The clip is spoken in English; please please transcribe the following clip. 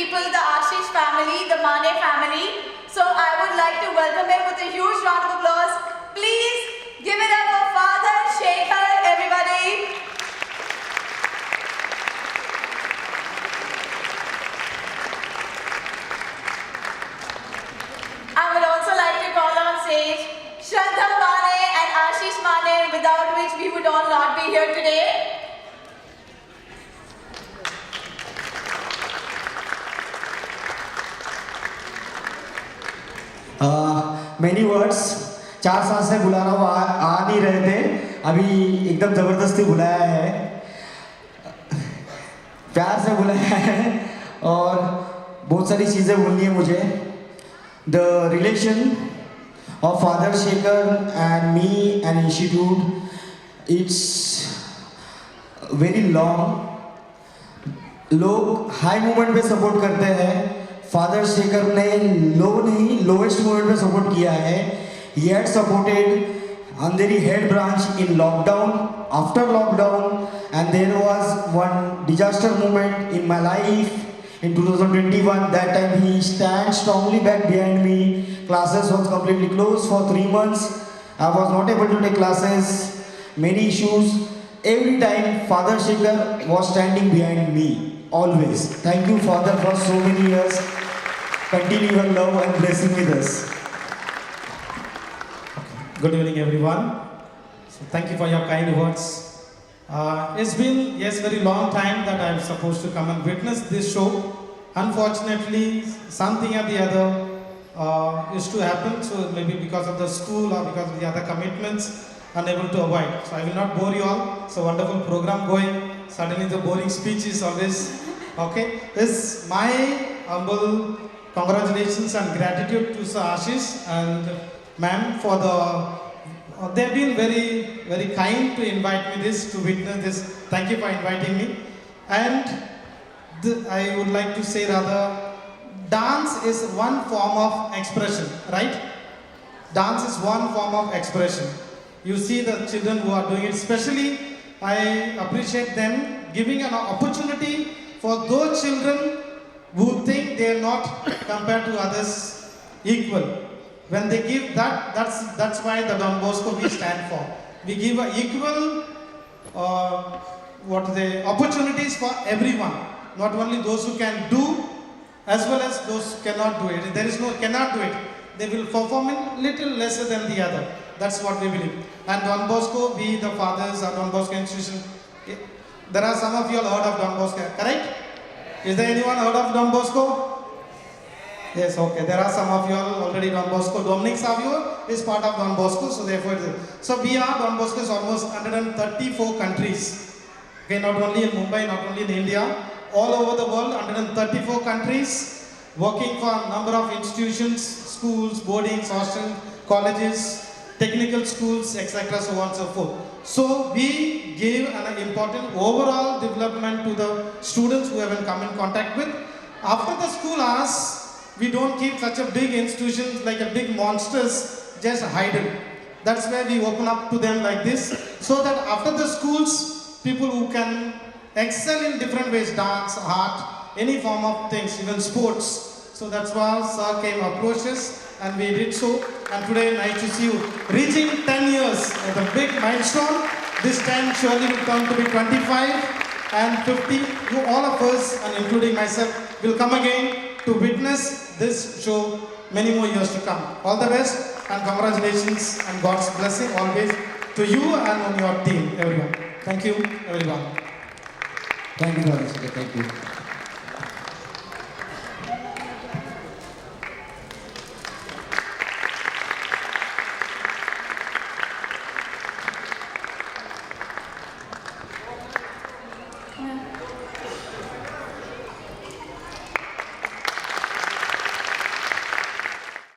people, the Ashish family, the Mane family. So I would like to welcome him with a huge round of applause. Please give it up for Father Shekhar, everybody. I would also like to call on stage Shraddha Mane and Ashish Mane, without which we would all not be here today. Many words 4 साल से बुला रहा हूँ, आ नहीं रहे थे, अभी एकदम ज़बरदस्ती बुलाया है, प्यार से बुलाया है और बहुत सारी चीज़ें बोलनी है मुझे. The relation of Father Shekhar and me and Institute, it's very long. लोग हाई मोमेंट पे सपोर्ट करते हैं, फादर शेखर ने लो नहीं लोएस्ट मोमेंट पे सपोर्ट किया है. He had supported Andheri head branch in lockdown, after lockdown, and there was one disaster moment in my life in 2021. That time he stands strongly back behind me. Classes was completely closed for 3 months. I was not able to take classes, many issues. Every time Father Shekhar was standing behind me, always. Thank you, Father, for so many years. Continue your love and blessing with us. Good evening, everyone. So thank you for your kind words. It's been, yes, very long time that I'm supposed to come and witness this show. Unfortunately, something or the other is to happen. So maybe because of the school or because of the other commitments, unable to avoid. So I will not bore you all. It's a wonderful program going. Suddenly the boring speech is always okay. This my humble congratulations and gratitude to Sir Ashish and ma'am for the they've been very kind to invite me to witness this. Thank you for inviting me. And I would like to say rather, dance is one form of expression, right? Dance is one form of expression. You see the children who are doing it, especially I appreciate them giving an opportunity for those children who think they are not compared to others equal. When they give that, that's why the Don Bosco we stand for. We give equal opportunities for everyone, not only those who can do as well as those who cannot do it. There is no cannot do it. They will perform it little lesser than the other. That's what we believe. And Don Bosco, we the fathers of Don Bosco institution, there are some of you all heard of Don Bosco, correct? Is there anyone heard of Don Bosco? Yes, okay. There are some of you all already Don Bosco. Dominic Savio is part of Don Bosco, so therefore, so we are Don Bosco is almost 134 countries. Okay, not only in Mumbai, not only in India, all over the world, 134 countries, working for a number of institutions, schools, boardings, hostels, colleges, technical schools, etc., so on and so forth. So we give an important overall development to the students who have come in contact with. After the school hours, we don't keep such a big institutions like a big monsters just hidden. That's where we open up to them like this, so that after the schools, people who can excel in different ways, dance, art, any form of things, even sports. So that's why Sir came approached us and we did so. And today, nice to see you reaching 10 years, the big milestone. This time surely will come to be 25 and 50. You all of us, and including myself, will come again to witness this show many more years to come. All the best and congratulations and God's blessing always to you and on your team, everyone. Thank you, everyone. Thank you, Father Shekhar. Thank you.